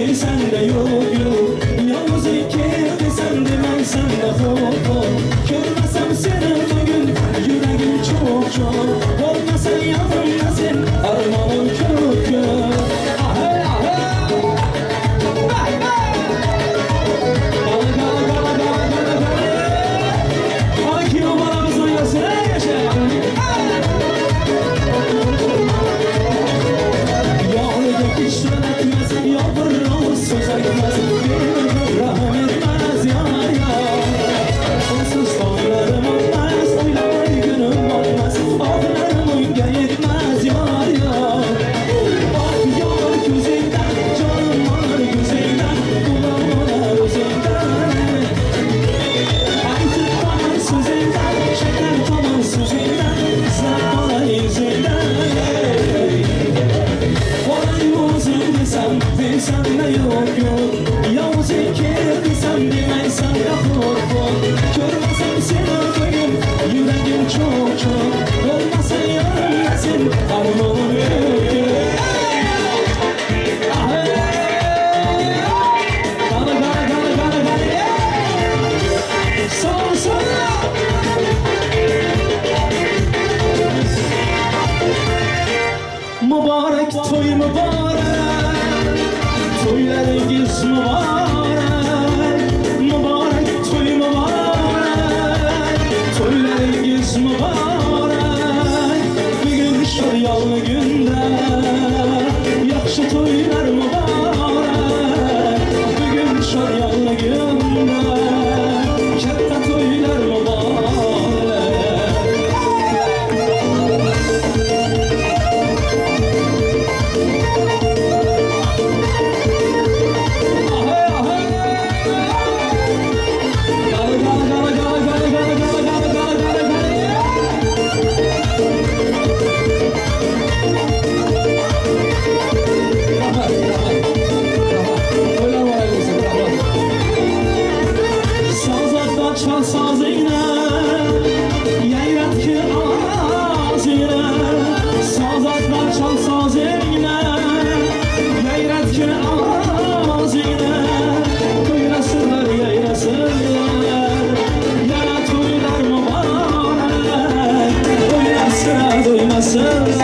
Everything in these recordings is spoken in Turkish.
Sen de yok yok, yalnız iki desem de ben sende hop hop. Görmesem seni bugün yüreğim çok çok. Olmasa yanımda sen armağanım kök kök. Ahey ahey, vay vay. Gala gala gala gala gala gala. Ay kim o bana biz oynasın yaşa. Yağlıda hiç söyletmez, yalvarır söz etmez, rahmet etmez yar yar. Onsuz sonlarım olmaz, oylamay günüm olmaz, ağlarım gitmez yar yar. Bak yar güzelden, canım var güzelden, kulağına özünden. Artık tamam sözünden, şeker tamam sözünden, sen bana yüzünden. Sen de yok yok, yalnız iki desem demem sen de hop hop. Görmesem seni bugün yüreğim çok çok. Olmasa yanımda sen armağanım kök kök. Gala gala gala gala gala. Sol sol. Mübarek toy mübarek, toylarınız mübarek, mübarek toy mübarek, toylarınız mübarek. Bugün şu yalnız günde, yaxşı toylar mübarek. Bugün şu yalnız günde, katta toylar mübarek. Çal sazıyla, yayrat ki ağzıyla. Sazatlar çal sazıyla, yayrat ki ağzıyla. Oynasınlar yayrasınlar, yana toylar mübarek. Oynasınlar duymasınlar,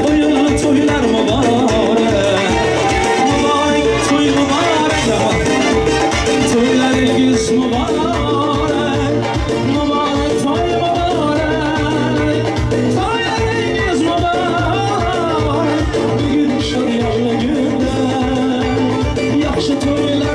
oyunlu toylar mübarek. Mübarek toy mübarek, toylarınız mübarek. Yaxşı toylar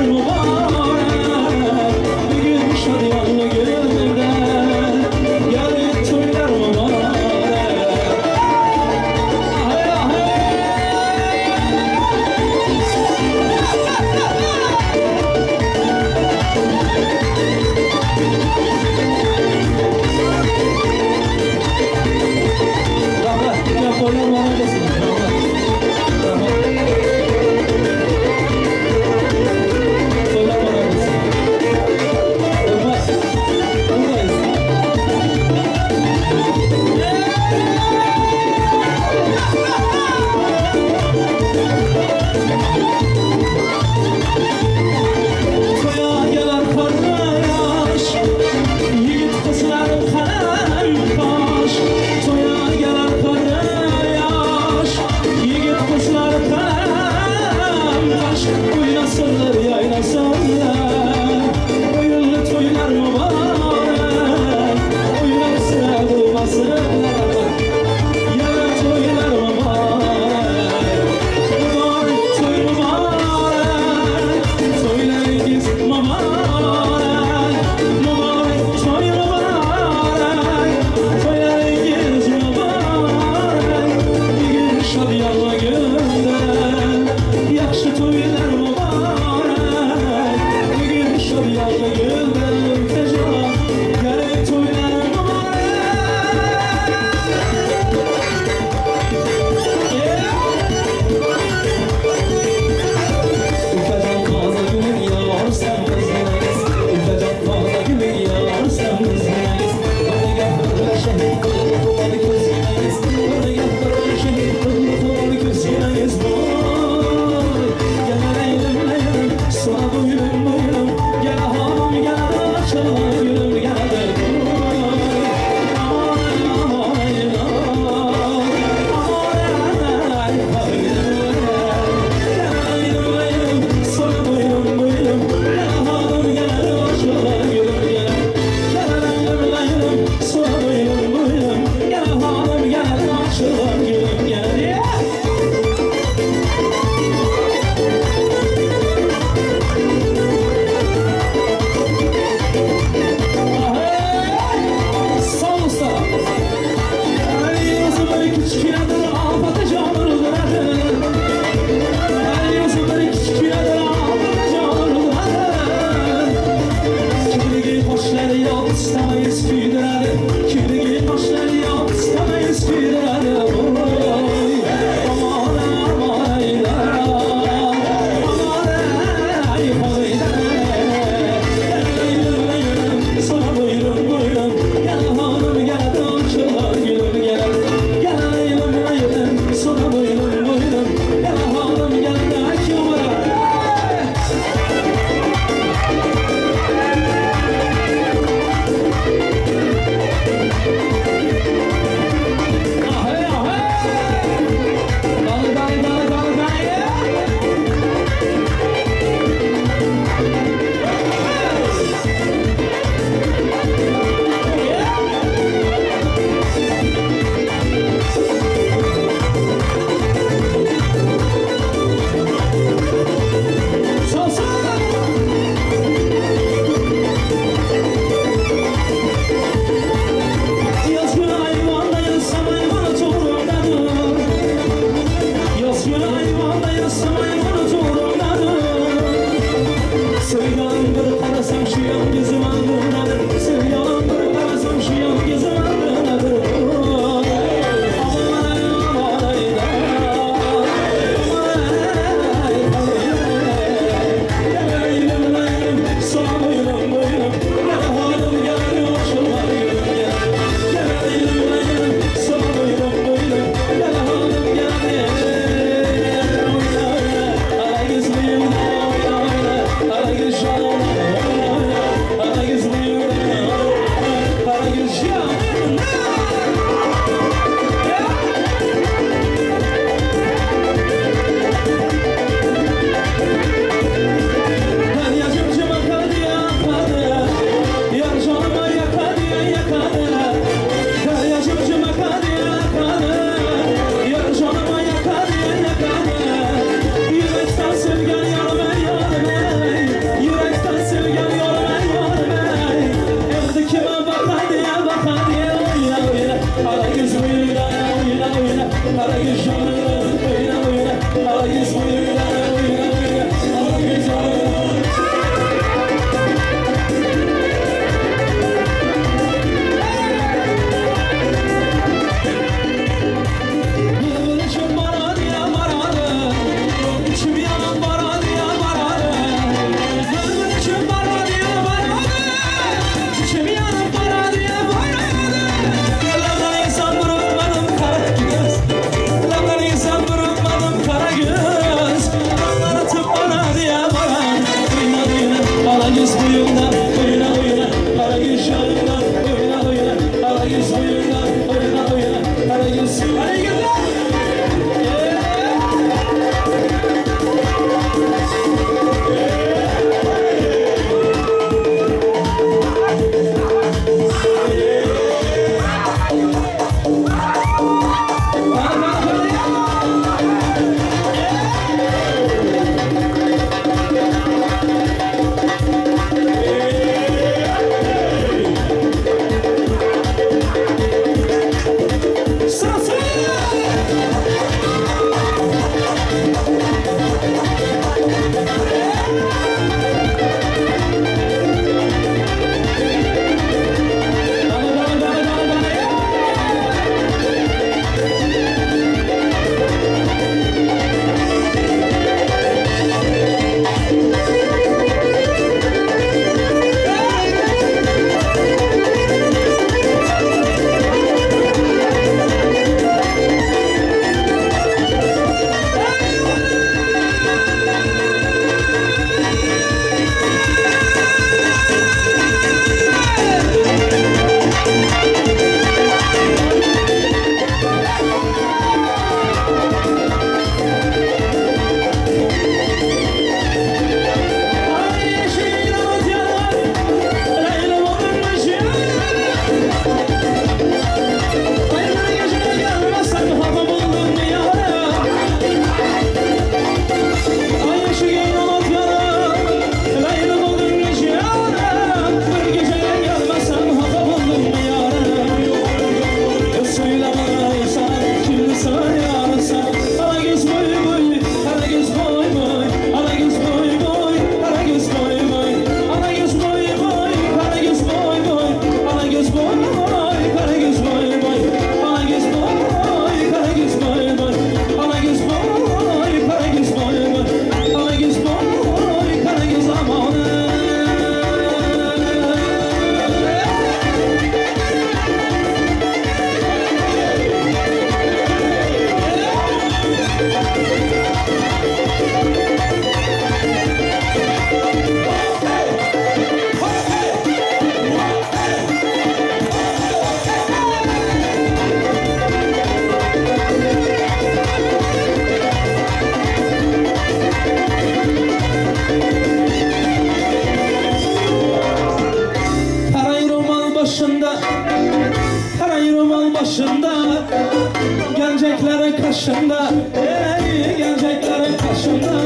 kaşında, ey geleceklerin kaşında.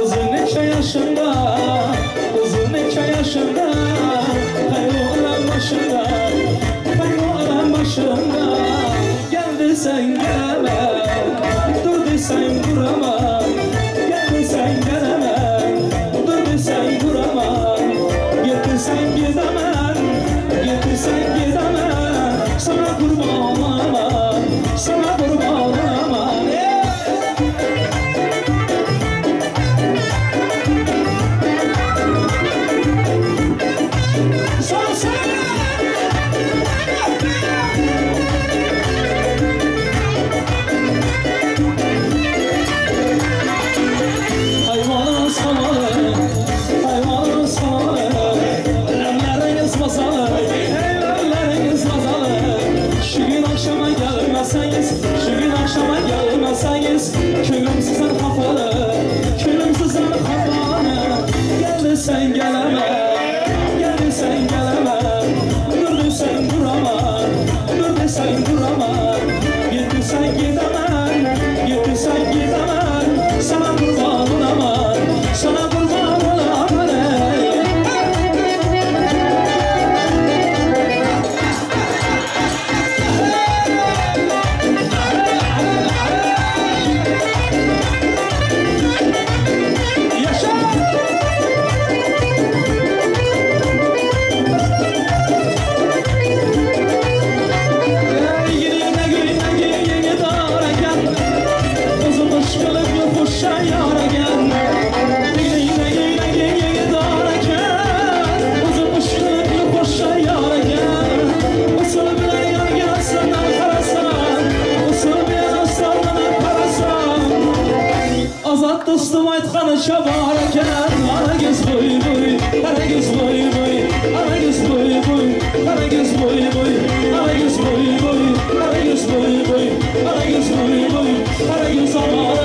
Kızın neçe yaşında, kızın neçe yaşında. Kaybolan başında, kaybolan başında. Geldi sen geleme, durdu sen durama. Geldi sen geleme, durdu sen durama. sen gelemem, gelirsen gelemem. Dur desen duramam, dur desen duramam. Getirsen gidemem, getirsen gidemem. Sana kurban olamam, sana kurban olamam. Dostum aytqanı şabarken Ana göz boy boy, ana göz boy boy, ana göz boy boy, ana göz boy boy, ana göz boy boy, ana göz boy boy, ana göz boy boy, ana göz aman.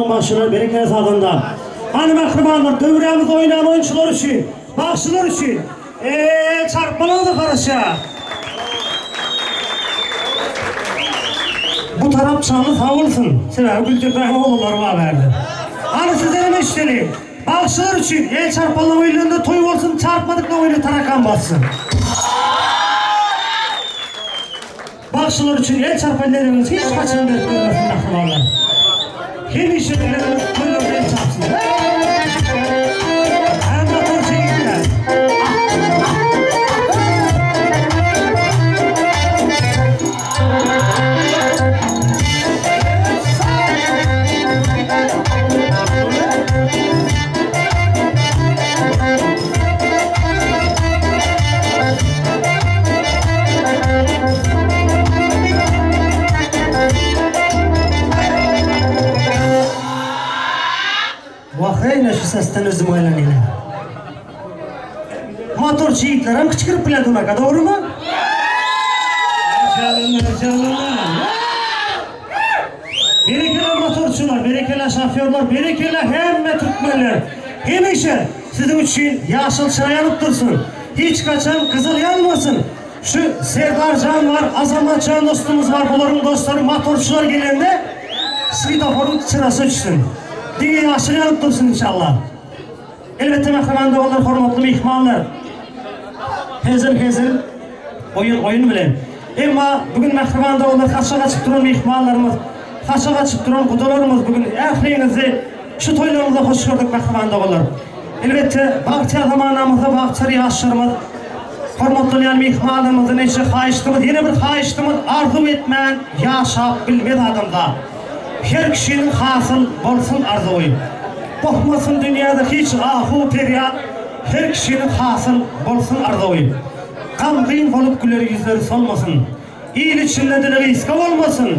Başlar bereketi sağlığında. Hanım akrabalar, dövremiz oynayan oyuncular için, bakışçılar için çarpmalı karışa. Bu taraf çanlı sağ olsun. Sever Gültür Rahimoğlu'nun verdi. Hani sizlerin eşleri, bakışçılar için çarpmalı oyunlarında toy olsun, çarpmadıkla oyunu tarakan bassın. Bakışçılar için çarpmalarımız hiç kaçırın etmesin akrabalar. Yeni işlerimiz böyle çarpsın. Hem de Yine şu sesten özüm oylanıyla. Motorcu yiğitlerim kıçkırıp bile durmak, doğru mu? Canım. Berekeli motorcular, berekeli şoförler, berekeli hemme Türkmenler. Hemişe sizin için yaşıl çay yanıp dursun. Hiç kaçan kızıl yanmasın. Şu Serdar Can var, Azamat Can dostumuz var, bunların dostları motorcular gelende svetoforun sırası uçsun. Diye yaşıl yanıp dursun inşallah. Elbette mehramanda olan hormatlı mihmanlar. Hezil oyun bilen. Ama bugün mehramanda olan kaçak açıp duran mihmanlarımız, kaçak açıp duran kudalarımız bugün ehliyinizi şu toylarımıza hoş gördük mehramanda olan. Elbette Bağçar zamanımızda Bağçar yaşlarımız, hormatlı yan mihmanlarımızın eşi hayıştımız, yeni bir hayıştımız arzu etmeyen yaşap bilmez adamda. Her kişinin hasıl olsun arzuyu. Bakmasın dünyada hiç ahu periyat, her kişinin hasıl olsun arzuyu. Kamgın olup güleri yüzleri solmasın. İyil içinde dileri iska olmasın.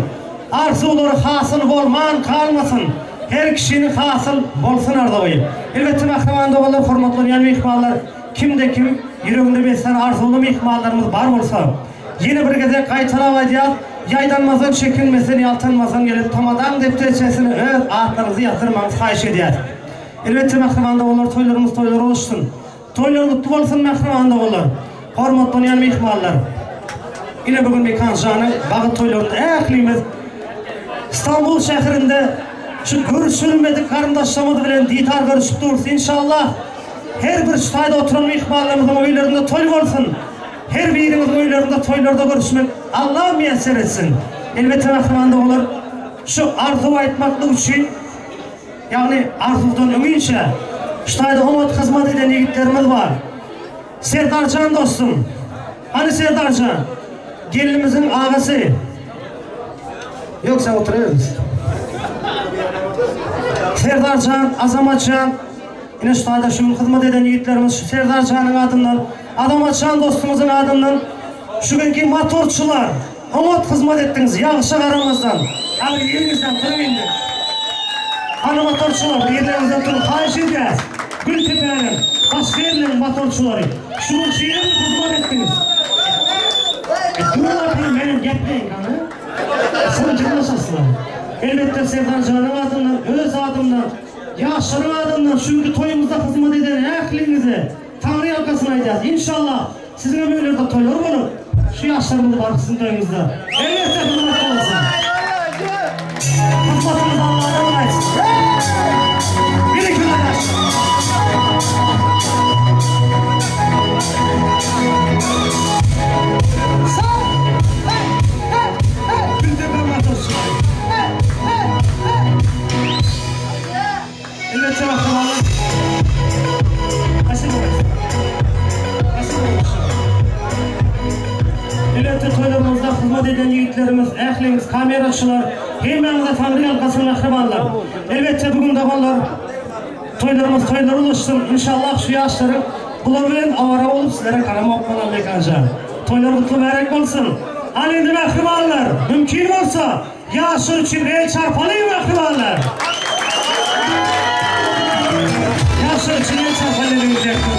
Arzuları hasıl olman kalmasın. Her kişinin hasıl olsun arzuyu. Elbette mahkemanda olan formatları yani mihmallar, kimde kim yüreğinde beslen arzulu mihmallarımız var olsa, yeni bir geze kaytala vaciyat, yaydanmazın çekilmesin, yaltanmazın gelip tamadan defterçesini öz ağıtlarınızı yatırmanız hayiş ediyat. Elbette mahkemanda olur, toylar oluşsun. Toylar mutlu olsun mahkemanda olur. Hormatlı yan mihmallar. Yine bugün bir kanşanı, bağıt toylarında ehlimiz İstanbul şehrinde şu görüşülmedik karındaşlarımız bilen ditar görüşüp dursun inşallah. Her bir şutayda oturan mihmallarımızın oylarında toy olsun. Her birimizin oylarında toylarda görüşmek Allah müyesser etsin. Elbette mahkemanda olur. Şu arzu etmaklı için, yani arzudan ömünçe şutayda umut hizmet eden yiğitlerimiz var. Serdar Can dostum. Hani Serdar Can? Gelinimizin ağası. Yoksa oturuyoruz. Serdar Can, Azamat Can. Yine şutayda şu hizmet eden yiğitlerimiz şu Serdar Can'ın adından, Azamat Can dostumuzun adından şu günkü motorçular umut hizmet ettiniz. Yağışa aramızdan. Abi yerinizden durun indi. Hani motorçular yerlerinizden durun. Hayiş edeceğiz. Gültepe'nin, başka yerlerin motorçuları. Şunun şeyine mi hizmet ettiniz? Durun atayım benim gepleyin kanı. Sen cırlaşasın. Elbette Serdar Can'ın adından, öz adından, yaşların adından çünkü toyumuzda hizmet eden ehlinize Tanrı yakasına edeceğiz. İnşallah sizin ömürlerde toylar olur. Şu yaşlarımız var sizin toyumuzda. Elbette hizmet olsun. Hizmetimiz Allah'a emanet. Bir iki arkadaş. Elbette bakımlarla elbette toylarımızda hizmet eden yiğitlerimiz, ehlimiz, kameraçılar, heymemize Tanrı yalgasının akrabalar. Elbette bugün davanlar toylar ulaşsın. İnşallah şu yaşların bulabilen avara olup sizlere karama okmadan bekanca. Toylar mutlu merak olsun. Alindim akrabalar, mümkün olsa yaşlar için el çarpalıyım akrabalar. Yaşlar için el çarpalıyım diyecektim.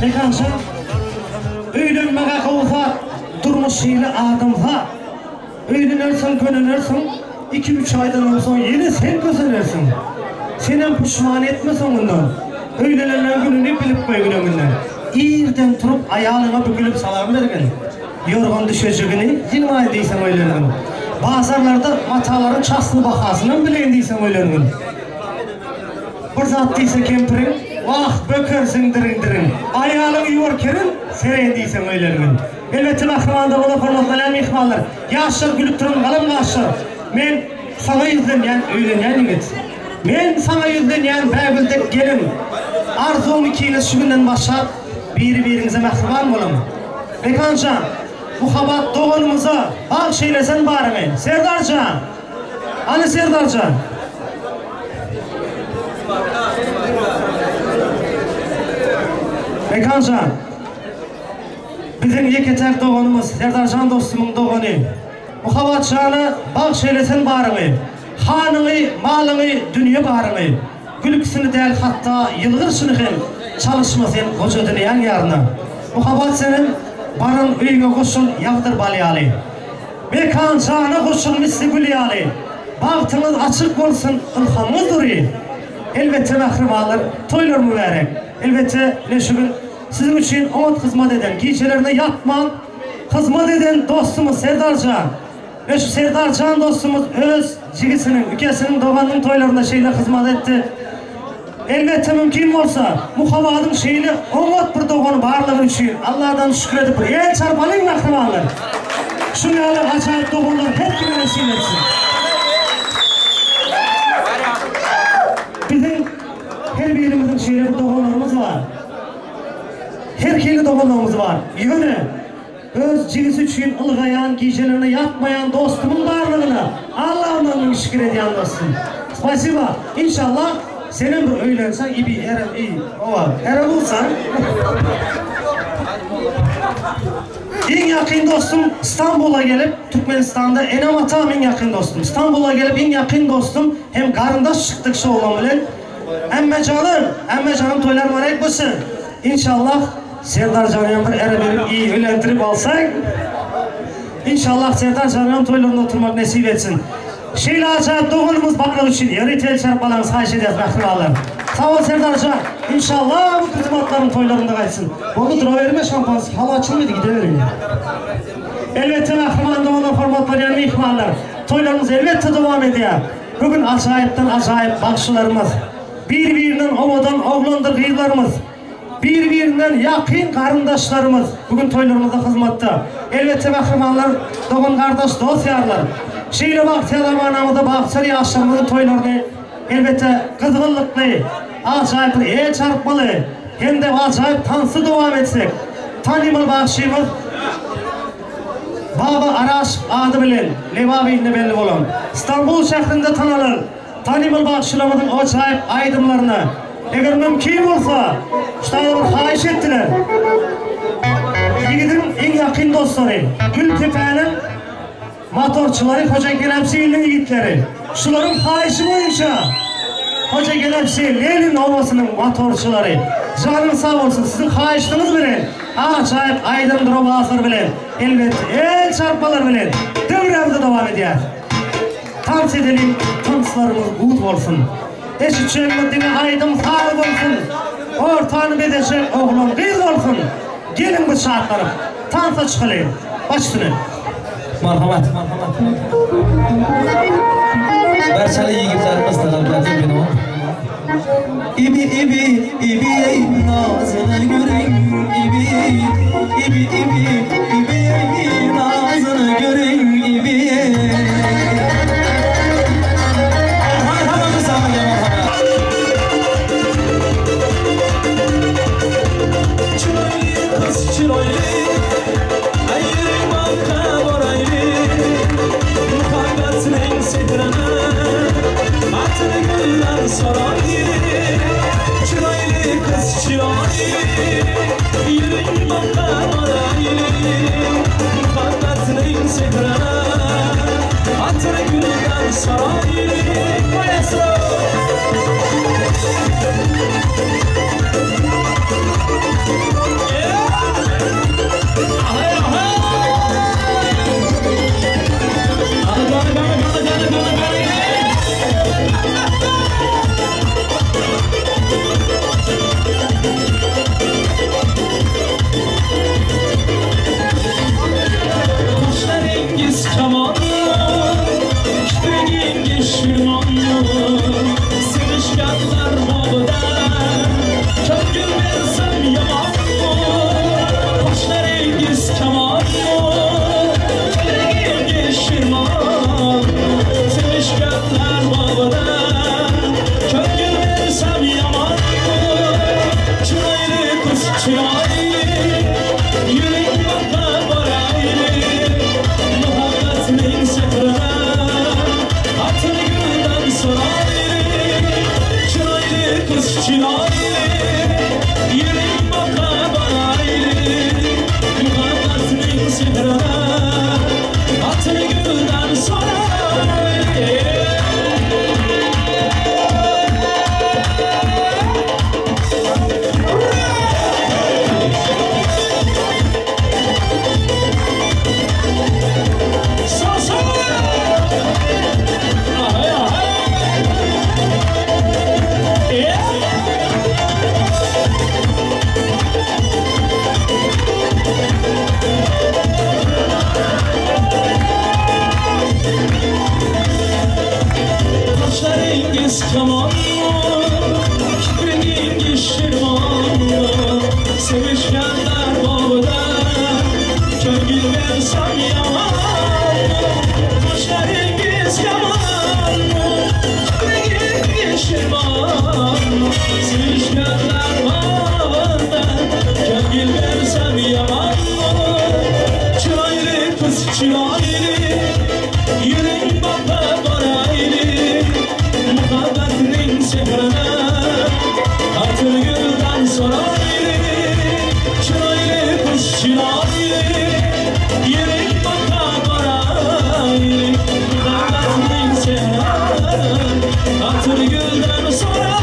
Bekanca, öylönmeye kavufat, durmuşuyla adımfa. Öylönürsen, gönülürsün, 2-3 aydan sonra yine sen köselersin. Senin pişman etmesin ondan. Öylönürlen gününü bilip koy gününden. İyirden turup ayağına bükülüp salam vergin. Yorgun düşeceğini yılmay değilsen öylönürün. Bazarlarda mataların çaslı bakasından bileyin değilsen öylönürün. Bir zat değilse kempirin, vah bökersin dirin. Ayağını yuvarkerin, seren değilsen öylönürün. Elbette mahkemanda ola formatlanan mihmallar. Yaşlar gülüp durun, kalın yaşlar. Men sana yüzlenyen öylenen yigit. Men sana yüzlenyen bägüldek gelin. Arzum ikiniz şu günden başlap, birinize mahkeman bolun. Bekanca, muhabbat doğanımıza bal şeylesen bari men. Serdarcan, hani Serdarcan? Bekanca, Bizim yeketek doğanımız, Serdarcan dostumun doğanı. Muhabbatçanı bağışeylesin barını. Hanını, malını, dünya barını. Gülüksünü değil hatta yılgırsını hem çalışmasın koca dünyanın yarına. Muhabbat senin barın üyüne koşun yağdır balyalı. Mekan canı koşun misli gülyalı. Bağıtınız açık olsun ılhamız duruyor. Elbette mahrumalar, toylar mübarek. Elbette ne şu gün sizin için umut hizmet eden, giycelerine yatman, hizmet eden dostumuz Serdarcan. Ve şu Serdarcan dostumuz öz cigisinin, ülkesinin doğanın toylarında şeyle hizmet etti. Elbette mümkün olsa muhabbatın şeyini umut bir doğanın varlığı için Allah'tan şükür edip el çarpalım mahrumalar. Şunlarla acayip doğanlar hep gibi nasip etsin. Bizim her birimizin şeyle bir doğanlarımız var. Her keli doğanlarımız var. Yönü öz cigisi için ılgayan, giycelerine yatmayan dostumun varlığına Allah'ından şükür ediyen dostum. Spasiba. İnşallah senin bir öylensen iyi bir Eren iyi. Ova. Eren olsan. En yakın dostum İstanbul'a gelip Türkmenistan'da Enam Atam en yakın dostum. İstanbul'a gelip en yakın dostum hem karındaş çıktık şu olan bilen. Emme canım toylar marek basın. İnşallah Serdar Can'ın bir ere verip iyi öğlendirip alsak. İnşallah Serdar Can'ın toylarında oturmak nasip etsin. Şeyle acayip doğumumuz bakmak için yarı tel çarpmalarımız hayş edeceğiz mahkumalar. Sağ ol Serdar Can. İnşallah bu kızımatların toylarında kaçsın. Onu duraverme şampanski. Hava açılmadı gideverin. Elbette mahkumanın doğumda formatları yani ihmallar. Toylarımız elbette devam ediyor. Bugün acayipten acayip bakışlarımız. Birbirinden ovadan oğlandır kıyılarımız. Birbirinden yakın karındaşlarımız. Bugün toylarımızda hizmette. Elbette mahkumanlar doğum kardeş dost yarlar. Şeyle baktiyalama anamıda bakçarı yaşlarımızın toylarını elbette kızgınlıklı, acayip el çarpmalı, hem de acayip tansı devam etsek. Tanımalı bakışımız Baba Araş adı bilen, Levavi'nde belli olan. İstanbul şehrinde tanılır. Tanımalı bakışlarımızın acayip aydınlarını. Eğer mümkün olsa, işte bir hayiş ettiler. Yiğidin en yakın dostları, Gültepe'nin motorçuları, Hoca Gelemsi'nin yigitleri. Şuların hahişi boyunca Hoca Gelemsi, Lenin olmasının motorçuları. Canım sağ olsun, sizin hahiştiniz bilen. Acayip aydın drobazlar bilen. Elbette el çarpmalar bilen. Devremde devam ediyor. Tans edelim, tanslarımız gut olsun. Eşit çöğünlüğüne aydın sağ olsun. Ortanı bedecek oğlum kız olsun. Gelin bu şartlarım. Tansa çıkılayım. Baş üstüne. Marhamat. Barchalar yigitlarimiz talablardan bino. İbi nazını görün. İbi nazını görün. versem yaman Kaşlarınız yaman Yüreğim pişman Sevişkenler bağında Gönül versem yaman Çıraylı kız çıraylı Yüreğim baba baraylı Muhabbetinin sehrine Hatır gülden soraylı Çıraylı kız çıraylı Yüreğim baba baraylı Muhabbetinin sehrine Hatır gülden soraylı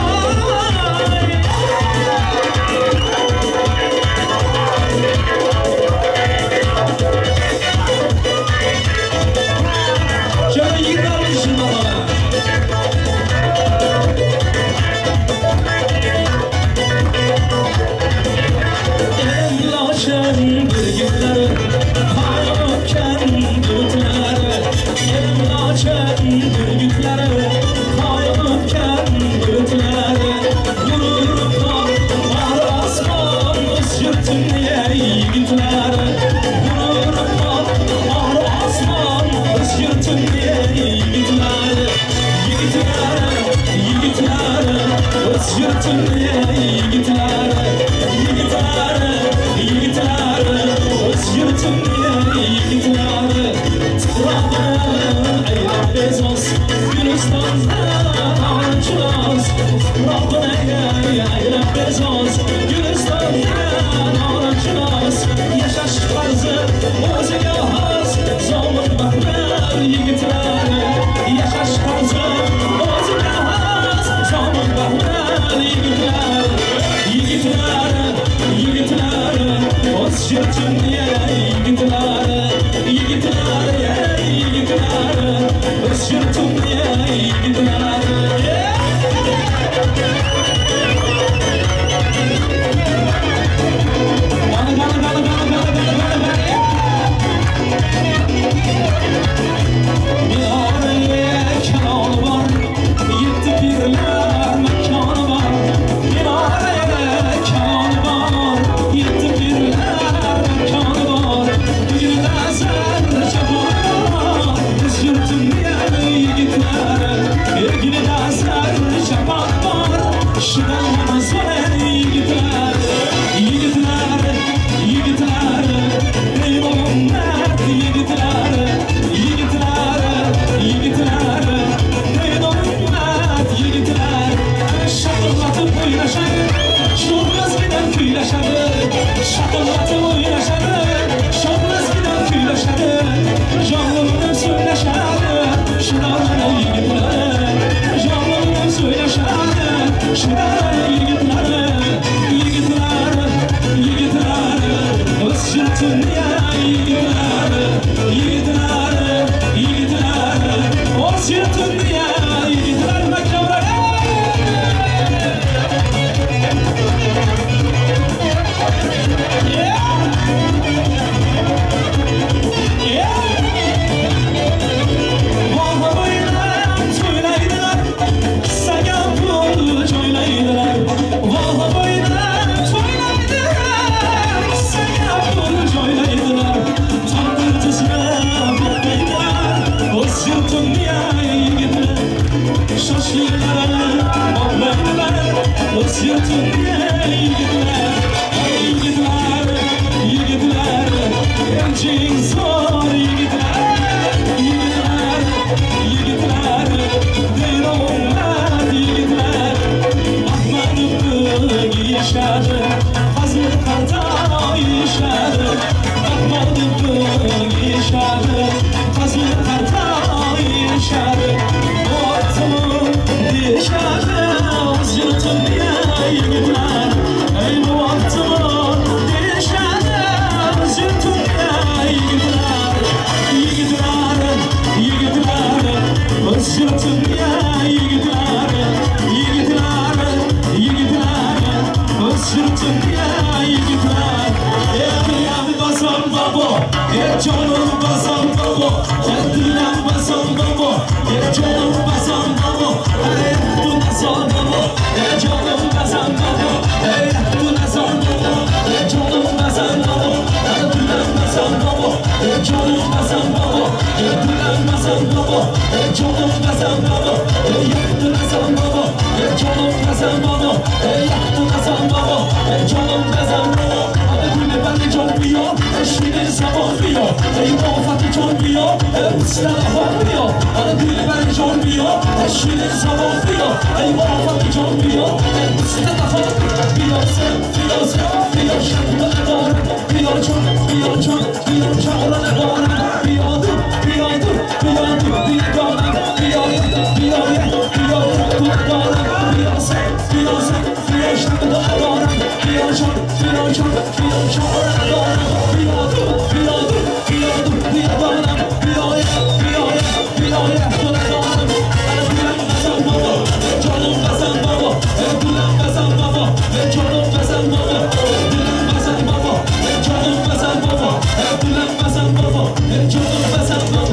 canım Hasan baba, dilim Hasan baba, canım Hasan baba, yaktın Hasan baba, canım Hasan baba, yaktın Hasan baba, canım Hasan baba. Adını beni canmıyor, eşinin savunmuyor, muhafatı canmıyor, uçlara bakmıyor. Adını beni canmıyor, eşinin savunmuyor, muhafatı canmıyor, uçlara bakmıyor. Biliyorsun, biliyorsun, biliyorsun bu kadar, biliyorsun, biliyorsun, biliyorsun olan var. Biliyordur, biliyordur, biliyordur, biliyordur, biliyordur, biliyordur, biliyordur, biliyordur, biliyorsun, biliyorsun, biliyorsun bu kadar, biliyorsun, biliyorsun, biliyorsun olan var. Biliyordur, biliyordur, biliyordur, biliyordur, biliyordur, biliyordur, biliyordur, bu kadar. Dilim Hasan baba, canım Hasan baba, dilim Hasan baba, canım Hasan baba, dilim Hasan baba, canım Hasan baba, dilim Hasan baba, canım Hasan baba.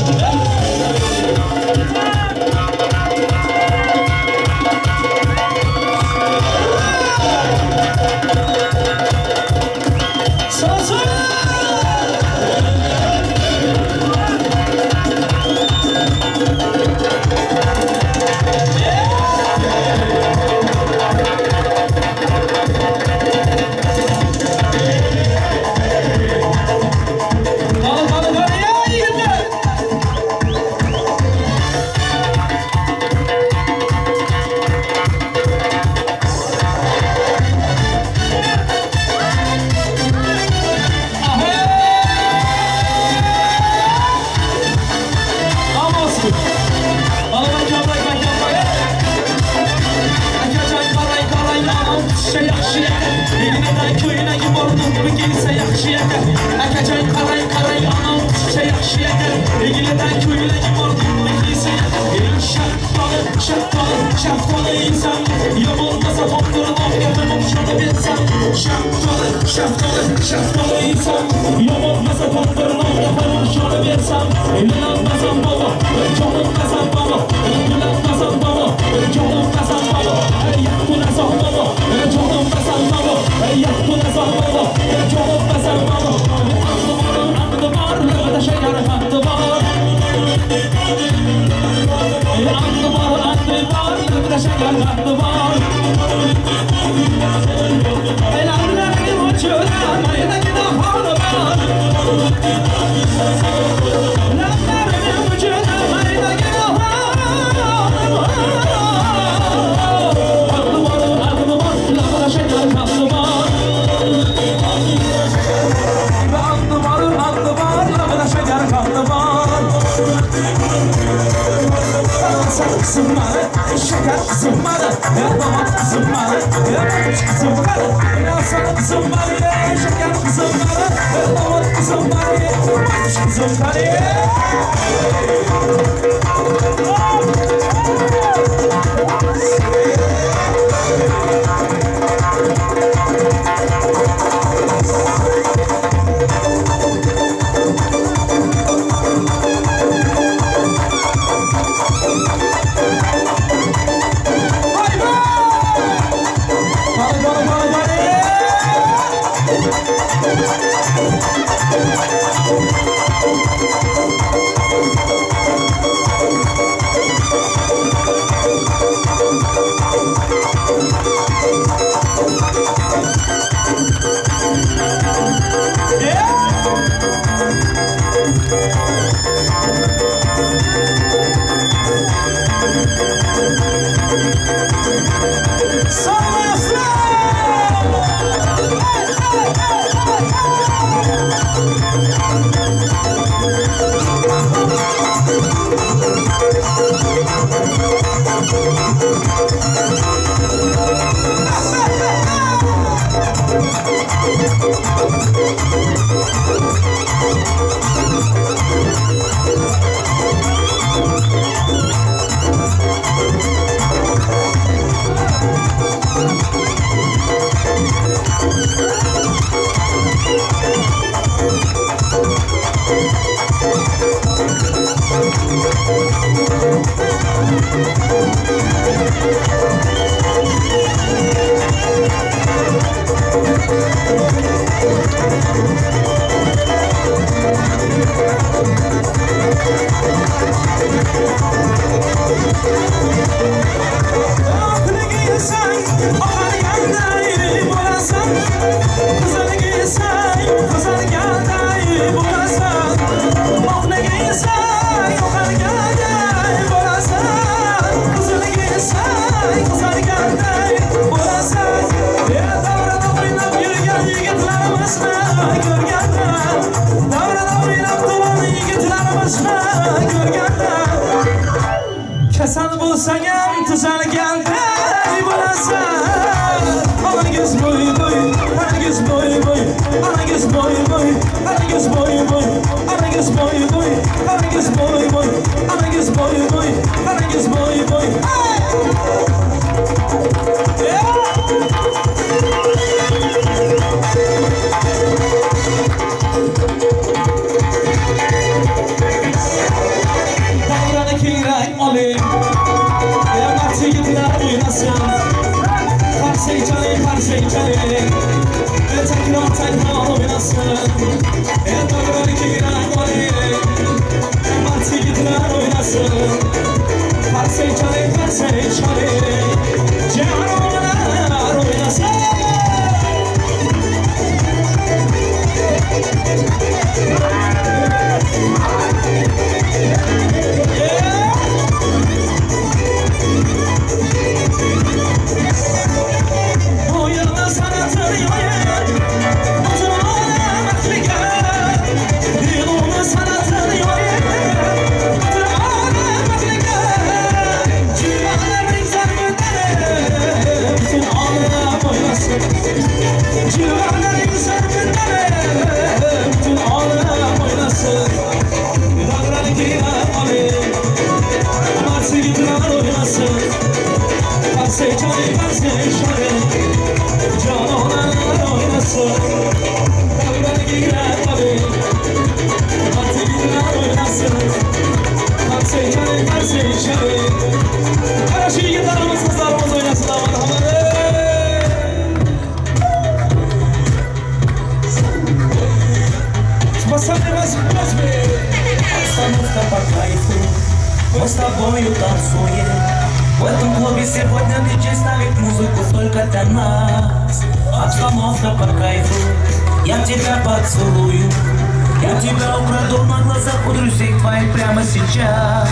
Kasal bo'lsang ham tuzalganday bo'lasan. Onangiz bo'y bo'y, onangiz bo'y bo'y, onangiz bo'y bo'y, onangiz bo'y bo'y, onangiz bo'y bo'y, onangiz bo'y bo'y, onangiz bo'y bo'y, onangiz bo'y bo'y. Davrani kengrang oling, barcha yigitlar o'ynasin. Qarsang chaling, takror o'ynasin. Davrani kengrang oling, barcha yigitlar o'ynasin. Qarsang chaling, janonalar o'ynasin. Мы с тобою танцуем. В этом клубе сегодня диджей ставит музыку только для нас. Обстановка по кайфу, я тебя поцелую. Я тебя украду на глазах у друзей твоих прямо сейчас.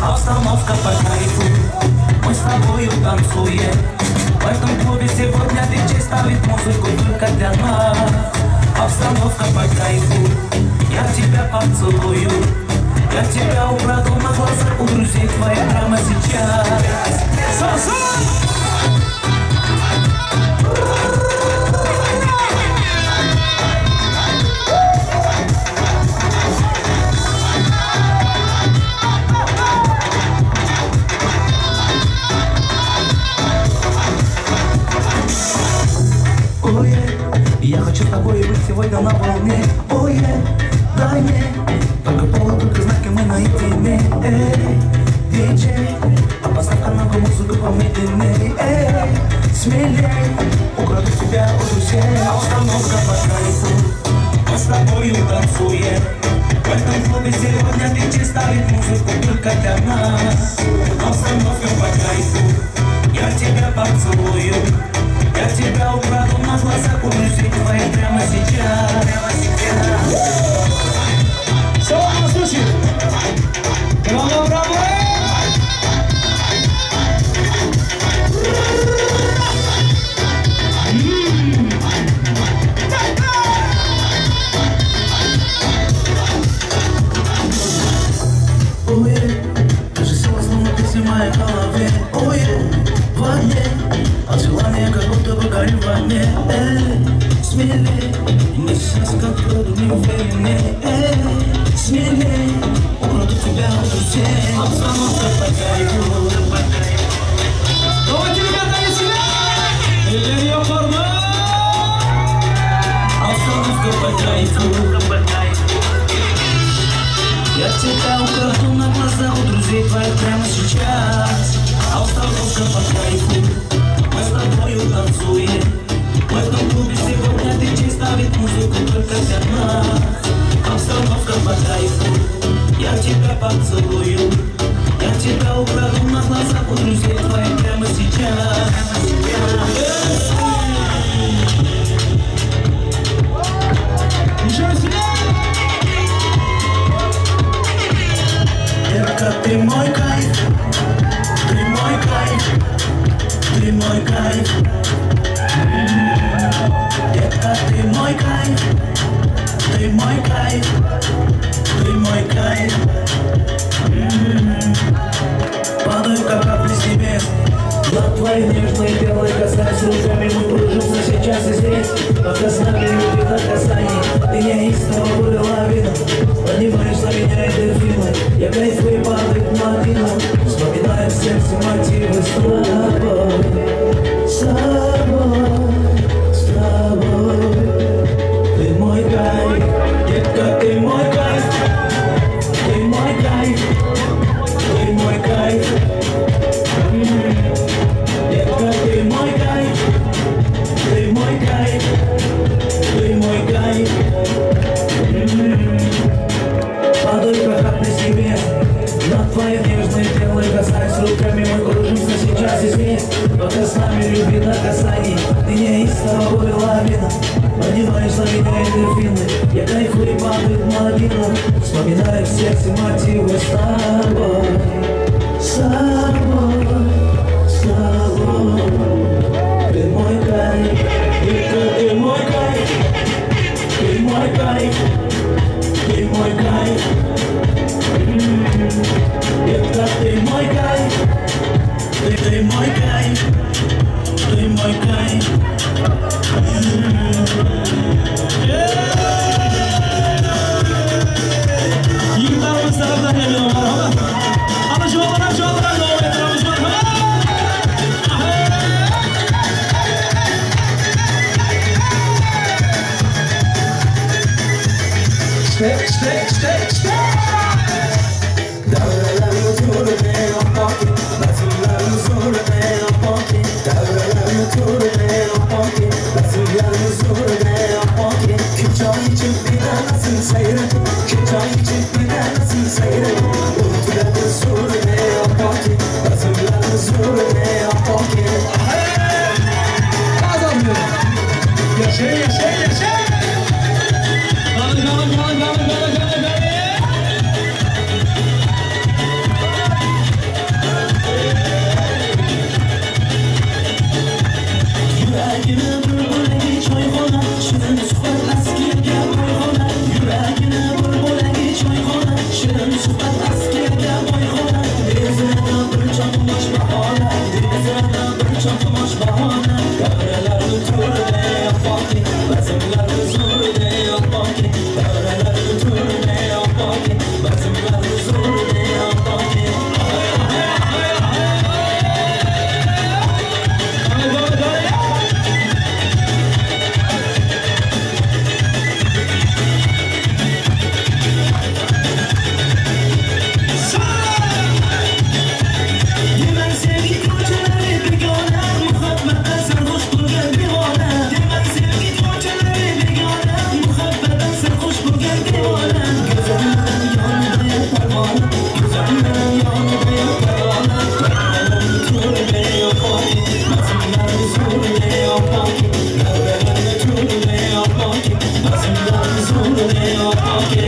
Обстановка по кайфу, мы с тобою танцуем. В этом клубе сегодня диджей ставит музыку только для нас. Обстановка по кайфу, я тебя поцелую. Я тебя украду на глазах у друзей твоих прямо сейчас. Я хочу с тобой быть сегодня на волне. Дай мне только повод, только знаки, мы наедине. Диджей, а поставь-ка нам музыку помедленней. Смелей, украду тебя у друзей. Обстановка по кайфу, мы с тобою танцуем. В этом клубе сегодня диджей ставит музыку только для нас. Обстановка по кайфу, я тебя поцелую. Я тебя украду на глазах у друзей твоих прямо сейчас. Салам, слушай! Браво, браво! Даже слово словно песня в моей голове. В огне, от желания как будто бы горим в огне. Смелей, не сейчас как продумим времени. Смелей, украду тебя у друзей. Обстановка по кайфу. Давайте, ребята, не себя! Ее форма! Обстановка по кайфу. Я тебя украду на глазах у друзей твоих прямо сейчас. Обстановка по кайфу, мы с тобою танцуем. В этом клубе сегодня диджей ставит музыку только для нас. обстановка по кайфу. Я тебя поцелую, я тебя украду на глазах у друзей твоих прямо сейчас. Детка, ты мой кайф, ты мой кайф, ты мой кайф. Детка, ты мой кайф, ты мой кайф, ты мой кайф. Падаю, как капли с небес на твои нежные белые касаясь руками, мы кружимся сейчас и здесь. Пока с нами любит на касании, ты неистово буря лавина. Поднимаешь на меня эндорфины, я кайфую, падаю на дно. Вспоминаю в сердце мотивы с тобой, с тобой, с тобой. Ты мой кайф, детка, ты мой кайф, ты мой кайф, ты мой кайф. Детка, ты мой кайф, ты мой кайф, ты мой кайф. Падаю, как капли с небес на твои нежные белые касаясь руками, мы кружимся сейчас и здесь. Пока с нами любит на касании, ты неистово буря лавина. Поднимаешь на меня эндорфины, я кайфую, падаю на дно. Вспоминаю в сердце мотивы с тобой, с тобой, с тобой. Ты мой кайф, ты мой кайф, ты мой кайф, ты мой кайф. Детка, ты мой кайф, ты мой кайф, ты мой кайф. Yigitlarimiz tarafdan kelgan marhamat. Ana shu bilan davom ettiramiz marhamat. Davralarni to'rida oppoki, bazmlarni zo'rida oppoki. Davralarni to'rida oppoki, bazmlarni zo'rida oppoki. Choy ichib bedanasin sayra, choy ichib bedanasin sayra. O'tiradi zo'rida oppoki, bazmlarni zo'rida oppoki. Yashay, yashay, yashay. Yuragini bulbulagi choyxona, shirin suhbat askiyaga boyxona. Yuragini bulbulagi choyxona, shirin suhbat askiyaga boyxona. Dezrada bir chaqmosh bahona, dezrada bir chaqmosh bahona. Davralarni to'rida oppoki, bazmlarni zo'rida oppoki. Davralarni to'rida oppoki, bazmlarni zo'rida oppoki. Demak sevgi ko'chalari begona, muhabbatda sarxush bo'lgan devona. Demak sevgi ko'chalari begona, muhabbatda sarxush bo'lgan devona. Go'zallar yonida parvona, go'zallar yonida parvona. Davralarni to'rida oppoki, bazmlarni zo'rida oppoki. Davralarni to'rida oppoki, bazmlarni zo'rida oppoki.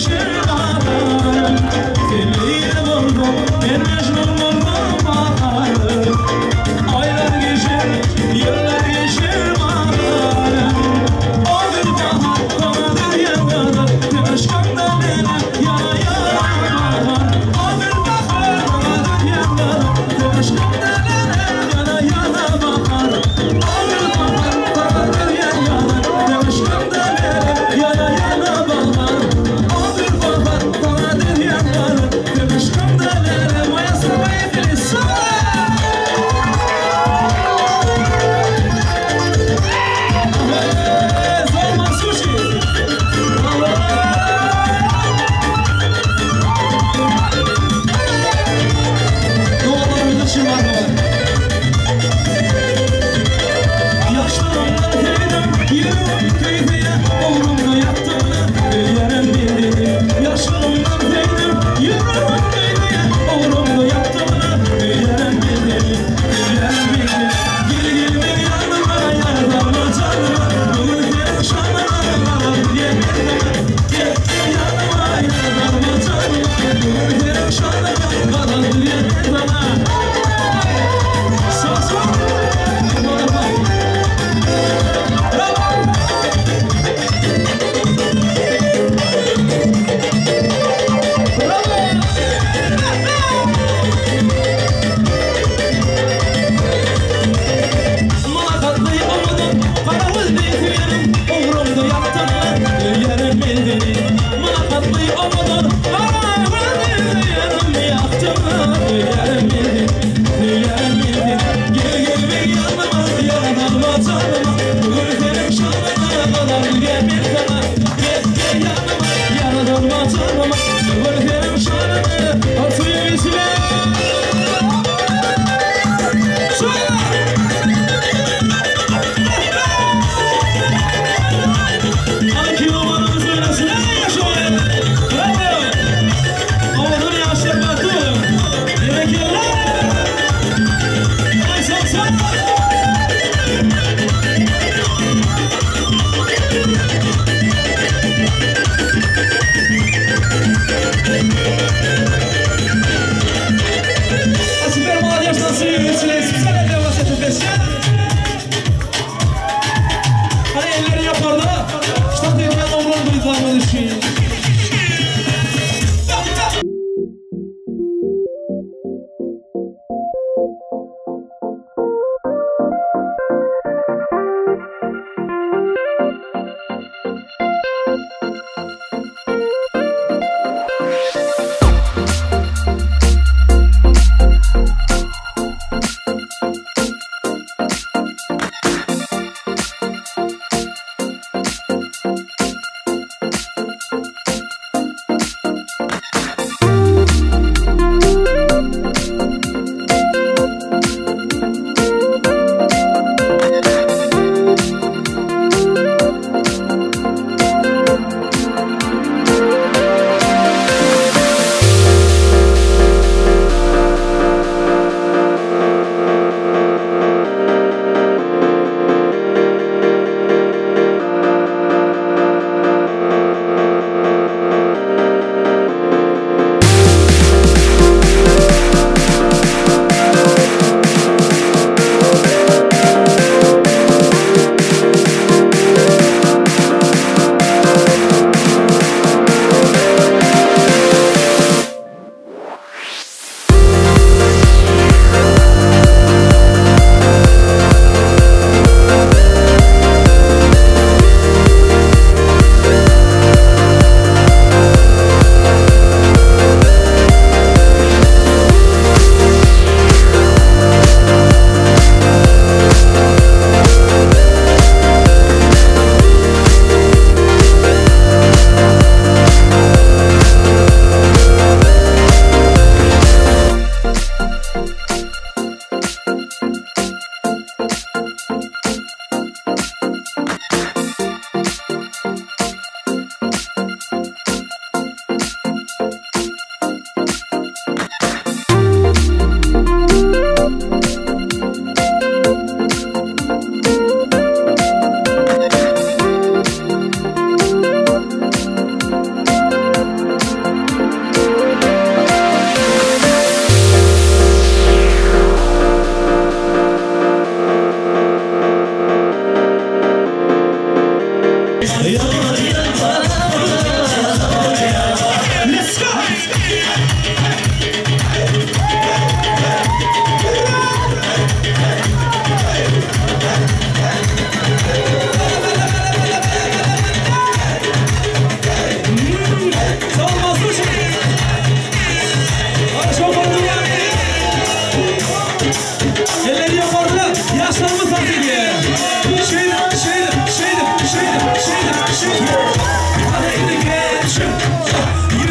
Bravo!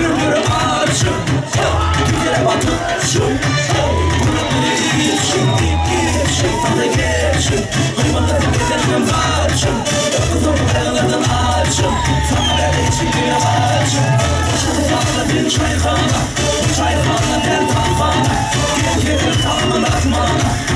Yürü açım Bir kere batışım Bunu içim Şeytanı geçim Hayvanların bedeninin açım Kızım ayağlardan açım Sana böyle için bir açım Başını bağladın çaykhana Çaykhana der tahmana Gel tahman atmana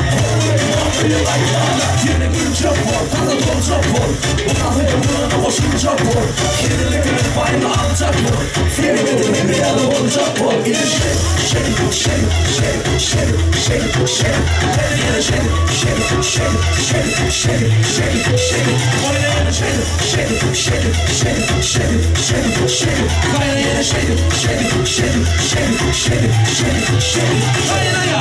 Yine gün çok bol, tadı dol çok bol Bu kafede buranı hoşum çok bol Kedilik ürün payını alacak bol Seni bedenin bir yanı olacak bol Yine her yere Oynayanı Kayna yere Kayna ya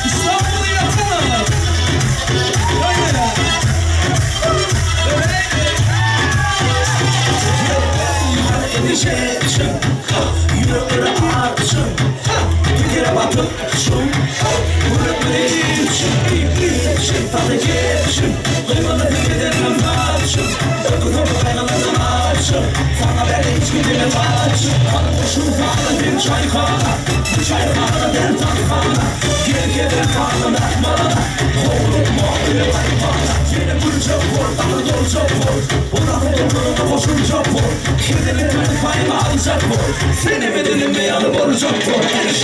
İstanbul'u yaksana Kaynaya Endişeçim Yürekleri açım Bir kere batışım Yürekleri içim Şeytanı geçim Duymalı bir bedenim açım Öküdüm kaynalardan açım Sana böyle hiç gidelim açım Bana boşum bağlı bir çaykhana Bu çaykhana der tahmana Gel tahman atmana Oğlum muhabbeti kaymana Yine bir çok bol, tadı dol çok bol Bu lafı dolduğunda hoşum çok bol Kedilik ürün payını alacak bol Seni bedenin bir yanı boru çok bol Yine